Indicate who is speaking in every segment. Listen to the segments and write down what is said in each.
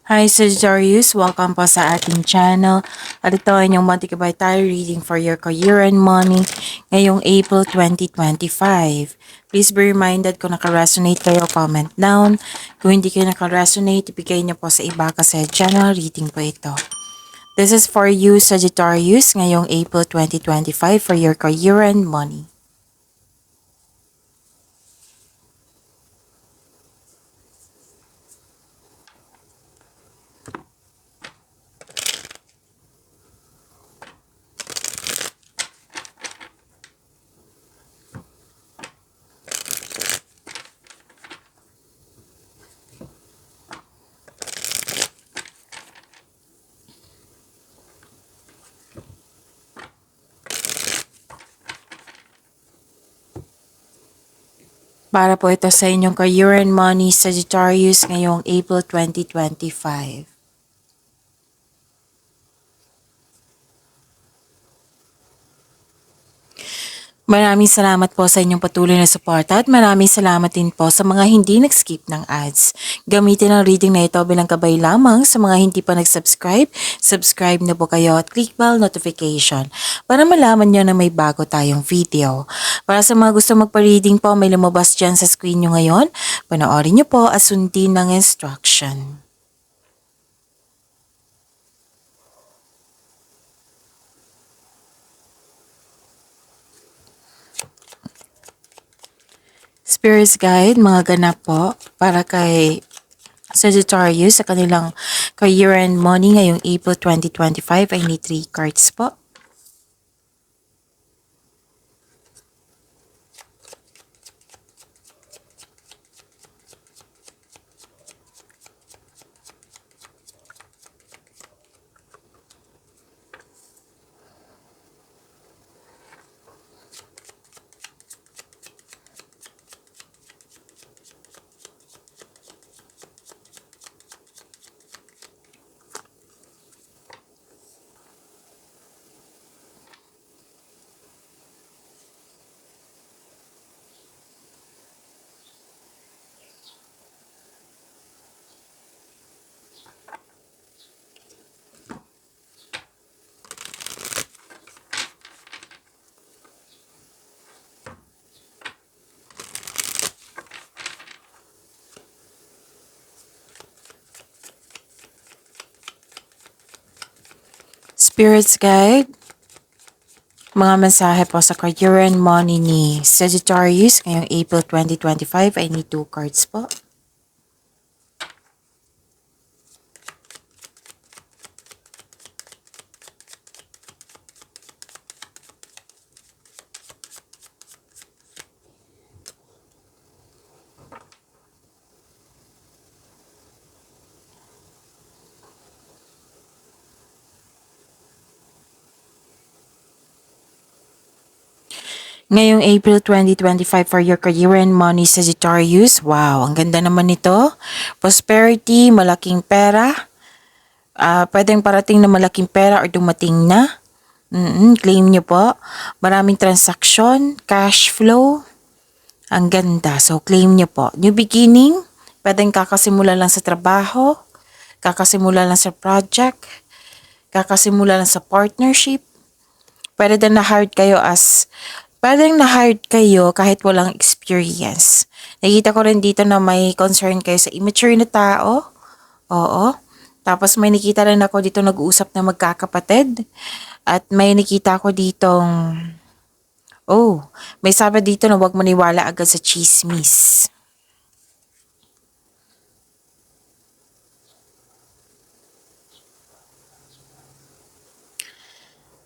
Speaker 1: Hi Sagittarius, welcome po sa ating channel. At ito ay inyong Montikabay Tarot reading for your career and money ngayong April 2025. Please be reminded kung naka-resonate kayo, comment down. Kung hindi kayo naka-resonate, ibigay niyo po sa iba kasi general reading po ito. This is for you Sagittarius ngayong April 2025 for your career and money. Para po ito sa inyong career and money Sagittarius ngayong April 2025. Maraming salamat po sa inyong patuloy na suporta at maraming salamat din po sa mga hindi nag-skip ng ads. Gamitin ang reading na ito bilang gabay lamang sa mga hindi pa nag-subscribe. Subscribe na po kayo at click bell notification para malaman nyo na may bago tayong video. Para sa mga gusto magpa-reading po, may lumabas dyan sa screen nyo ngayon. Panoorin nyo po at sundin ng instruction. Spirits Guide, mga ganap po para kay Sagittarius sa kanilang career and money ngayong April 2025 ay need 3 cards po. Spirits Guide, mga mensahe po sa career and money ni Sagittarius ngayong April 2025 ay need 2 cards po. Ngayong April 2025 for your career and money Sagittarius. Wow, ang ganda naman nito. Prosperity, malaking pera. Pwedeng parating na malaking pera or dumating na. Claim nyo po. Maraming transaction, cash flow. Ang ganda. So, claim nyo po. New beginning. Pwedeng kakasimula lang sa trabaho. Kakasimula lang sa project. Kakasimula lang sa partnership. Pwedeng na-hired kayo kahit walang experience. Nakita ko rin dito na may concern kayo sa immature na tao. Oo. Tapos may nakita rin ako dito nag-uusap na magkakapatid. At may nakita ko ditong, may sabi dito na huwag maniwala agad sa chismis.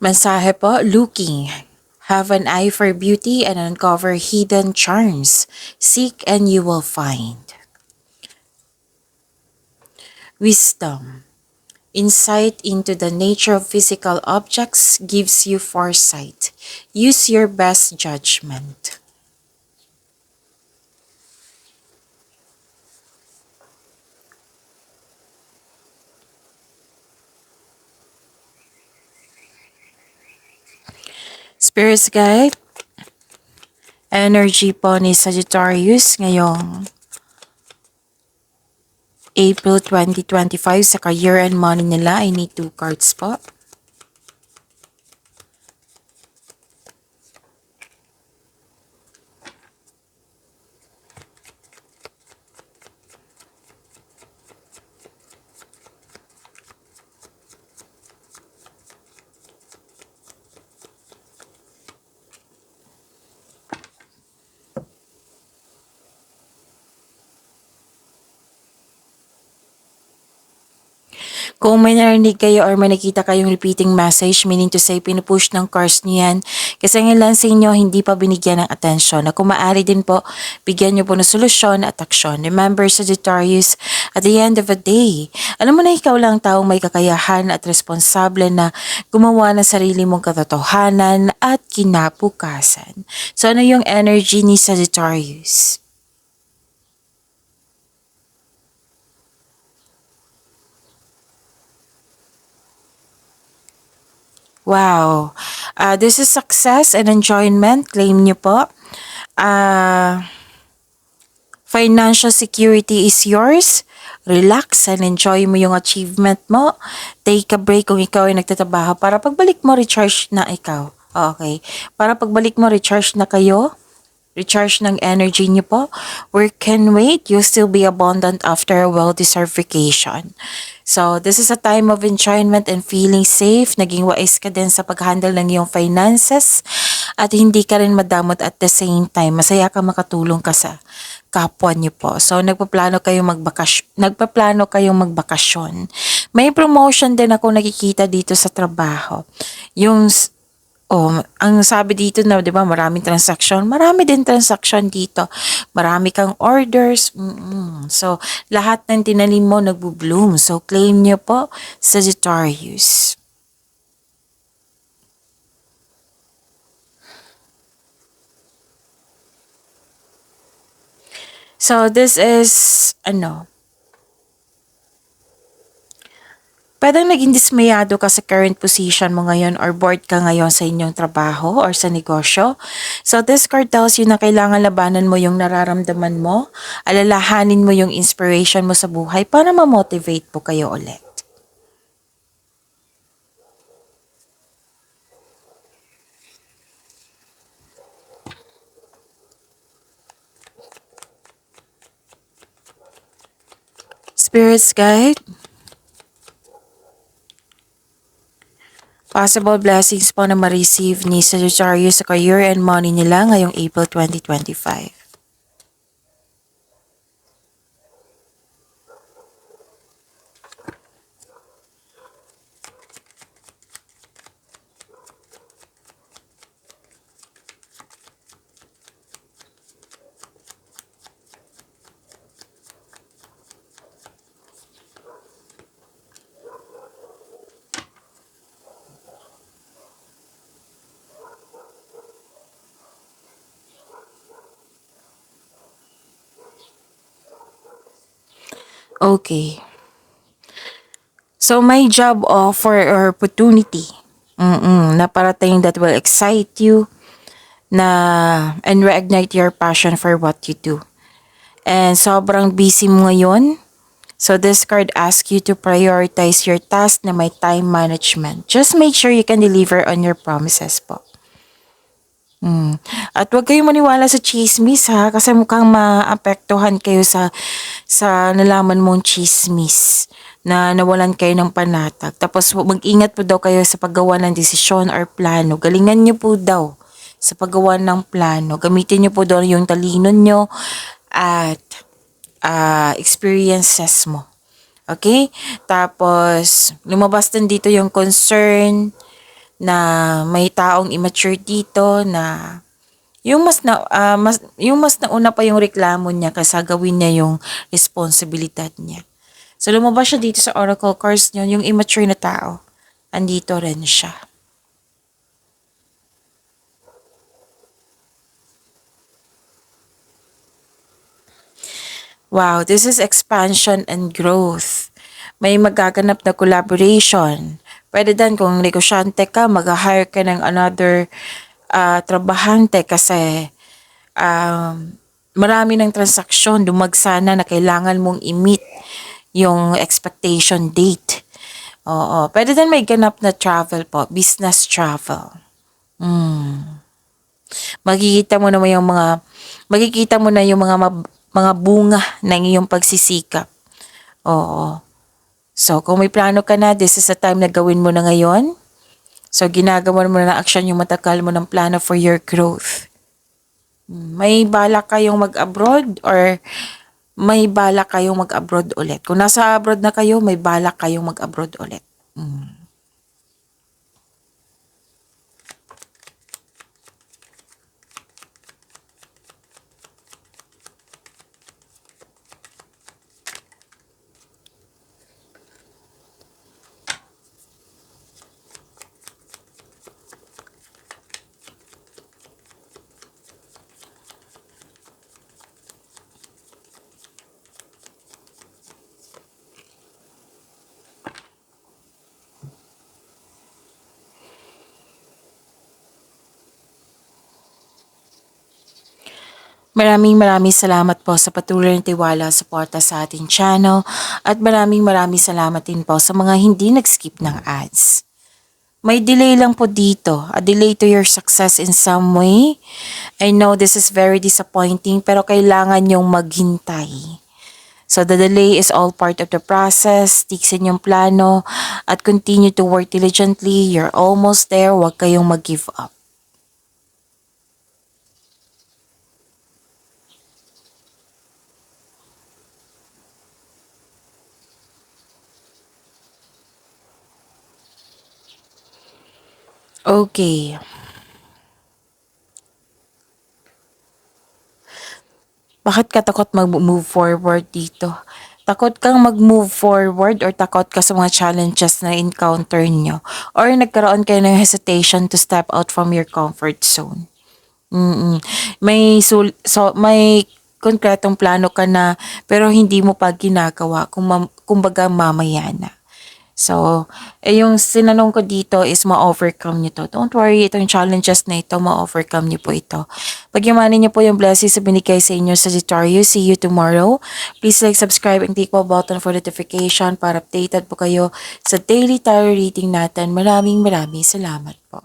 Speaker 1: Mensahe po, looking. Have an eye for beauty and uncover hidden charms. Seek and you will find. Wisdom. Insight into the nature of physical objects gives you foresight. Use your best judgment. Spirits Guide, energy po ni Sagittarius ngayong April 2025 sa career and money nila. I need 2 cards po. Kung may narinig kayo or may nakita kayong repeating message, meaning to say, pinupush ng cards niyo yan, kasi ang ilan sa inyo hindi pa binigyan ng atensyon. Na kung maaari din po, bigyan niyo po ng solusyon at aksyon. Remember, Sagittarius, at the end of the day, alam mo na ikaw lang taong may kakayahan at responsable na gumawa ng sarili mong katotohanan at kinabukasan. So ano yung energy ni Sagittarius? Wow. This is success and enjoyment. Claim niyo po. Ah, financial security is yours. Relax and enjoy mo yung achievement mo. Take a break kung ikaw ay nagtatrabaho para pagbalik mo, recharge na ikaw. Okay. Para pagbalik mo, recharge na kayo. Recharge ng energy niyo po. Work can wait. You'll still be abundant after a well-deserved vacation. So, this is a time of enjoyment and feeling safe. Naging wise ka din sa pag-handle ng iyong finances at hindi ka rin madamot at the same time. Masaya ka makatulong ka sa kapwa niyo po. So, nagpaplano kayong magbakasyon. May promotion din ako nakikita dito sa trabaho. Yung ang sabi dito na, 'di ba, maraming transaction. Marami din transaction dito. Marami kang orders. So, lahat ng tinanim mo nagbo-bloom. So, claim niyo po, Sagittarius. So, this is, pwedeng naging dismayado ka sa current position mo ngayon or bored ka ngayon sa inyong trabaho or sa negosyo. So this card tells you na kailangan labanan mo yung nararamdaman mo, alalahanin mo yung inspiration mo sa buhay para ma-motivate po kayo ulit. Spirits guide. Possible blessings po na ma-receive ni Sagittarius sa career and money nila ngayong April 2025. Okay. So, may job offer or opportunity na parating that will excite you na and reignite your passion for what you do. And sobrang busy mo ngayon. So, this card asks you to prioritize your task na may time management. Just make sure you can deliver on your promises po. At huwag kayong maniwala sa chismis ha, kasi mukhang maapektuhan kayo sa nalaman mong chismis na nawalan kayo ng panatag. Tapos mag-ingat po daw kayo sa paggawa ng desisyon or plano. Galingan niyo po daw sa paggawa ng plano. Gamitin niyo po daw yung talino niyo at experiences mo. Okay? Tapos, lumabas din dito yung concern na may taong immature dito na yung mas nauna pa yung reklamo niya kaysa gawin niya yung responsibilidad niya. So lumabas siya dito sa oracle cards niyo, yung immature na tao. Andito rin siya. Wow, this is expansion and growth. May magaganap na collaboration. Pwede din kung negosyante ka, mag-hire ka ng another trabahante kasi marami ng transaksyon, dumagsa na kailangan mong i-meet yung expectation date. Oo, pwede din may ganap na travel po, business travel. Makikita mo naman yung mga makikita mo na yung mga bunga ng iyong pagsisikap. Oo. So, kung may plano ka na, this is the time na gawin mo na ngayon. So, ginagawa mo na ng action yung matakal mo ng plano for your growth. May balak kayong mag-abroad or may balak kayong mag-abroad ulit? Kung nasa abroad na kayo, may balak kayong mag-abroad ulit. Maraming salamat po sa patuloy na tiwala at suporta sa ating channel at maraming salamat din po sa mga hindi nag-skip ng ads. May delay lang po dito, a delay to your success in some way. I know this is very disappointing pero kailangan yung maghintay. So the delay is all part of the process, tiksin yung plano at continue to work diligently. You're almost there, huwag kayong mag-give up. Okay. Bakit ka takot mag-move forward dito? Takot kang mag-move forward or takot ka sa mga challenges na encounter nyo? Or nagkaroon kayo ng hesitation to step out from your comfort zone? May konkretong plano ka na pero hindi mo pa ginagawa kumbaga mamaya na. So, yung sinanong ko dito is ma-overcome niyo to. Don't worry, itong challenges na ito, ma-overcome niyo po ito. Pagyamanin niyo po yung blessings na binigay sa inyo, Sagittarius. See you tomorrow. Please like, subscribe, and click po button for notification para updated po kayo sa daily tarot reading natin. Maraming salamat po.